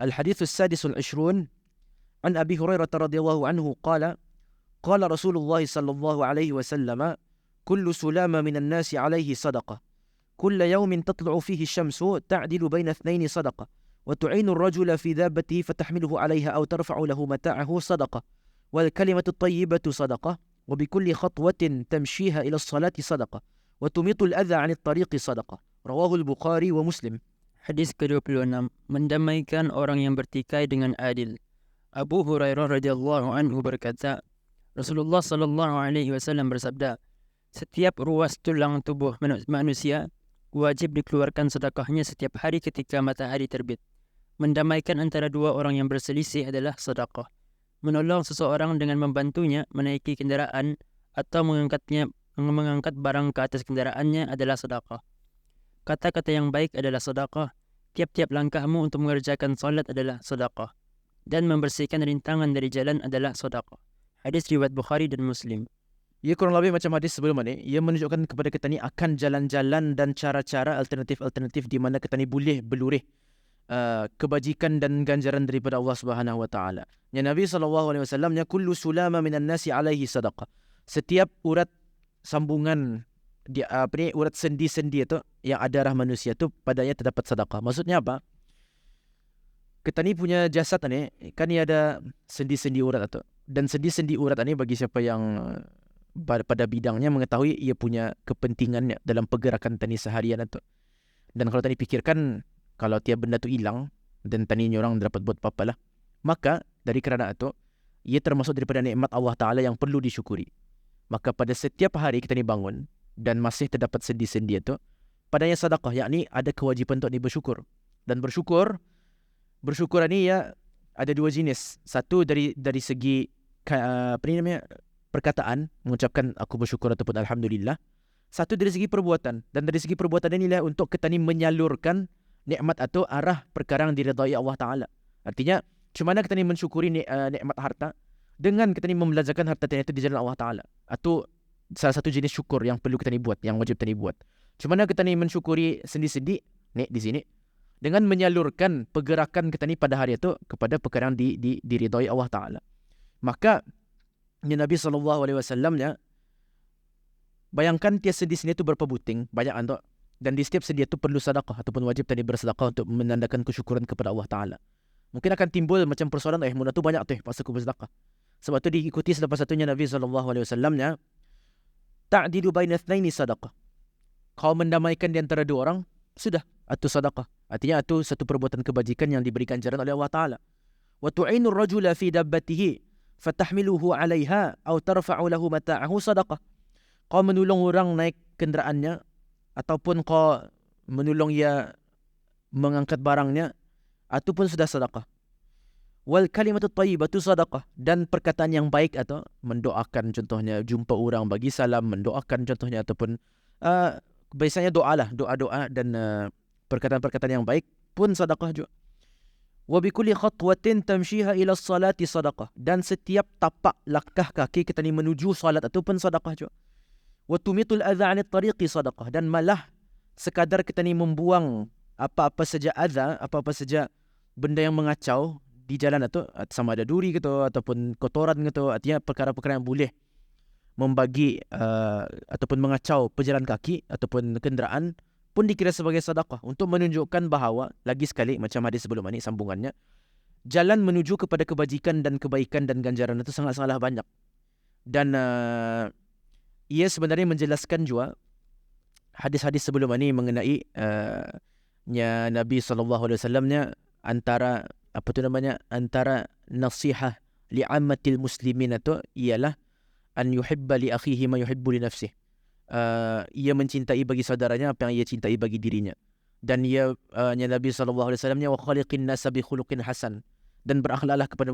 الحديث السادس والعشرون عن أبي هريرة رضي الله عنه قال قال رسول الله صلى الله عليه وسلم كل سلام من الناس عليه صدقة كل يوم تطلع فيه الشمس تعدل بين اثنين صدقة وتعين الرجل في دابته فتحمله عليها أو ترفع له متاعه صدقة والكلمة الطيبة صدقة وبكل خطوة تمشيها إلى الصلاة صدقة وتميط الأذى عن الطريق صدقة رواه البخاري ومسلم. Hadis ke-26, mendamaikan orang yang bertikai dengan adil. Abu Hurairah radhiyallahu anhu berkata, Rasulullah sallallahu alaihi wasallam bersabda, setiap ruas tulang tubuh manusia wajib dikeluarkan sedekahnya setiap hari ketika matahari terbit. Mendamaikan antara dua orang yang berselisih adalah sedekah. Menolong seseorang dengan membantunya menaiki kenderaan atau mengangkat barang ke atas kenderaannya adalah sedekah. Kata-kata yang baik adalah sedekah. Tiap-tiap langkahmu untuk mengerjakan solat adalah sedekah. Dan membersihkan rintangan dari jalan adalah sedekah. Hadis riwayat Bukhari dan Muslim. Ia kurang lebih macam hadis sebelum ini. Ia menunjukkan kepada kita ni akan jalan-jalan dan cara-cara alternatif-alternatif di mana kita ni boleh berlurih kebajikan dan ganjaran daripada Allah Subhanahu wa taala. Ya Nabi sallallahu alaihi wasallam ya kullu sulama minan nasi alaihi sadaqah. Setiap urat sambungan urat sendi-sendi itu yang ada darah manusia tu padanya terdapat sedekah. Maksudnya apa? Kita ni punya jasad ni kan ni ada sendi-sendi urat tu. Dan sendi-sendi urat ni bagi siapa yang pada bidangnya mengetahui ia punya kepentingannya dalam pergerakan tani seharian tu. Dan kalau tani fikirkan kalau tiap benda tu hilang dan tani orang dapat buat apa-apa lah. Maka dari kerana itu ia termasuk daripada nikmat Allah Taala yang perlu disyukuri. Maka pada setiap hari kita ni bangun dan masih terdapat sendi-sendi itu padanya sedekah, yakni ada kewajipan untuk bersyukur. Dan bersyukur ni ya ada dua jenis. Satu dari segi perkataan, mengucapkan aku bersyukur ataupun alhamdulillah. Satu dari segi perbuatan. Dan dari segi perbuatan inilah untuk kita ni menyalurkan nikmat atau arah perkara yang diridai Allah Taala. Artinya macam mana kita ni mensyukuri nikmat harta dengan kita ni membelajarkan harta itu di jalan Allah Taala. Atau salah satu jenis syukur yang perlu kita ni buat, yang wajib kita ni buat. Macam mana kita ni mensyukuri sendi-sendi ni di sini dengan menyalurkan pergerakan kita ni pada hari itu kepada perkara yang diridai Allah Taala. Maka Nabi SAW bayangkan tiap sendi-sendi itu berapa buting, banyak antuk. Dan di setiap sendi itu perlu sedekah ataupun wajib tadi bersedekah untuk menandakan kesyukuran kepada Allah Taala. Mungkin akan timbul macam persoalan, mudah tu banyak tu, pasal aku bersedekah. Sebab tu diikuti selepas satunya Nabi SAW ta'dilu baina ithnaini sadaqah. Kau mendamaikan di antara dua orang, sudah, itu sedekah. Artinya itu satu perbuatan kebajikan yang diberikan jaran oleh Allah Taala. Wa tu'inu ar-rajula fi dabbatihi fatahmiluhu 'alaiha aw tarfa'u lahu mata'ahu sadaqah. Kau menolong orang naik kenderaannya ataupun kau menolong ia mengangkat barangnya, itu pun sudah sedekah. Wal kalimatu thayyibatu sadaqah, dan perkataan yang baik atau mendoakan, contohnya jumpa orang bagi salam, mendoakan contohnya, ataupun biasanya doa dan perkataan-perkataan yang baik pun sedekah juga. Wa bi kulli khatwatin tamshiha ila salati sadaqah, dan setiap tapak langkah kaki kita ni menuju salat itu pun sedekah juga. Wa tumitul adza 'anit tariqi sadaqah, dan malah sekadar kita ni membuang apa-apa saja adza, apa-apa saja benda yang mengacau di jalan itu, sama ada duri gitu ataupun kotoran gitu, artinya perkara-perkara yang boleh membagi ataupun mengacau pejalan kaki ataupun kenderaan pun dikira sebagai sedekah, untuk menunjukkan bahawa lagi sekali macam hadis sebelum ini sambungannya, jalan menuju kepada kebajikan dan kebaikan dan ganjaran itu sangat-sangatlah banyak. Dan ia sebenarnya menjelaskan juga hadis-hadis sebelum ini mengenai Nabi SAW antara antara nasihat li'ammatil muslimin itu ialah an yuhibba li akhihi ma yuhibbu li nafsihi. Ia mencintai bagi saudaranya apa yang ia cintai bagi dirinya. Dan Nabi SAW wa khaliqin nasa bi khuluqin hasan, dan berakhlaklah kepada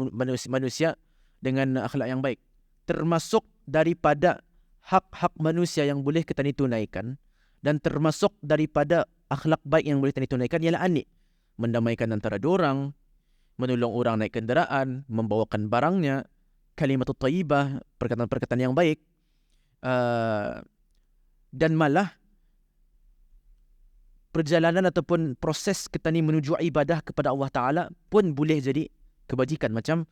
manusia dengan akhlak yang baik. Termasuk daripada hak-hak manusia yang boleh kita tunaikan, dan termasuk daripada akhlak baik yang boleh kita tunaikan ialah mendamaikan antara dua orang, menolong orang naik kenderaan, membawakan barangnya, kalimatut thayyibah, perkataan-perkataan yang baik, dan malah perjalanan ataupun proses kita ni menuju ibadah kepada Allah Ta'ala pun boleh jadi kebajikan. Macam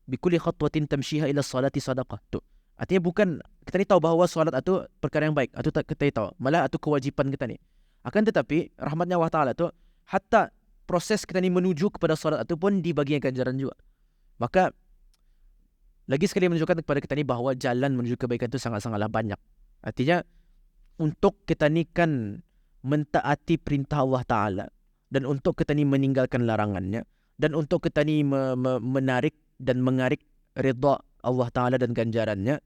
bikulli khatwatin tamshiha ila salati sadaqah. Tu. Artinya bukan kita ni tahu bahawa solat itu perkara yang baik. Itu tak kita tahu. Malah itu kewajipan kita ni. Akan tetapi rahmatnya Allah Ta'ala tu hatta proses kita ni menuju kepada solat itu pun dibagi ganjaran juga. Maka lagi sekali menunjukkan kepada kita ni bahawa jalan menuju kebaikan itu sangat-sangatlah banyak. Artinya untuk kita ni kan mentaati perintah Allah Ta'ala dan untuk kita ni meninggalkan larangannya dan untuk kita ni menarik dan mengarik redha Allah Ta'ala dan ganjarannya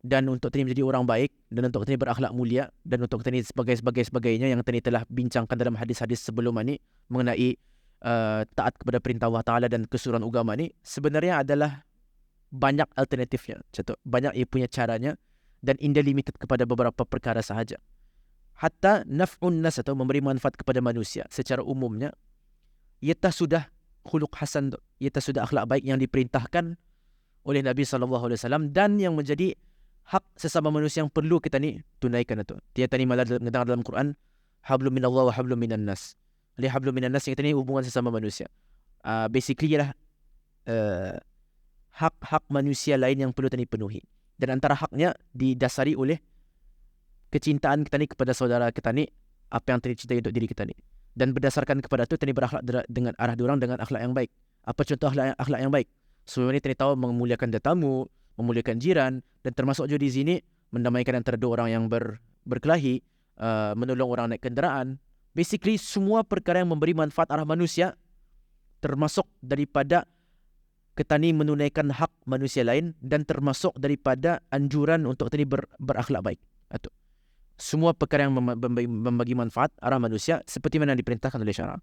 dan untuk kita ni menjadi orang baik dan untuk kita ni berakhlak mulia dan untuk kita ni sebagainya yang tadi telah bincangkan dalam hadis-hadis sebelum ni mengenai taat kepada perintah Allah Ta'ala dan kesuruhan agama ni sebenarnya adalah banyak alternatifnya. Contoh, banyak ia punya caranya dan indah limited kepada beberapa perkara sahaja. Hatta naf'un nas atau memberi manfaat kepada manusia secara umumnya ia sudah khuluq hasan, ia sudah akhlak baik yang diperintahkan oleh Nabi SAW dan yang menjadi hak sesama manusia yang perlu kita ni tunaikan itu. Dia tadi malah dalam Quran hablum minallah wa hablum minan nas. Hablum minan nas yang kita ni hubungan sesama manusia. Basically ialah hak-hak manusia lain yang perlu kita ni penuhi. Dan antara haknya didasari oleh kecintaan kita ni kepada saudara kita ni, apa yang tadi cintai untuk diri kita ni. Dan berdasarkan kepada itu, tadi berakhlak dengan arah diorang dengan akhlak yang baik. Apa contoh akhlak yang baik? Sebelum ni tadi tahu memuliakan tetamu, memuliakan jiran, dan termasuk juga di sini mendamaikan antara dua orang yang berkelahi, menolong orang naik kenderaan. Basically semua perkara yang memberi manfaat arah manusia, termasuk daripada kita ni menunaikan hak manusia lain dan termasuk daripada anjuran untuk tadi berakhlak baik. Itu semua perkara yang membagi manfaat arah manusia seperti mana diperintahkan oleh syara.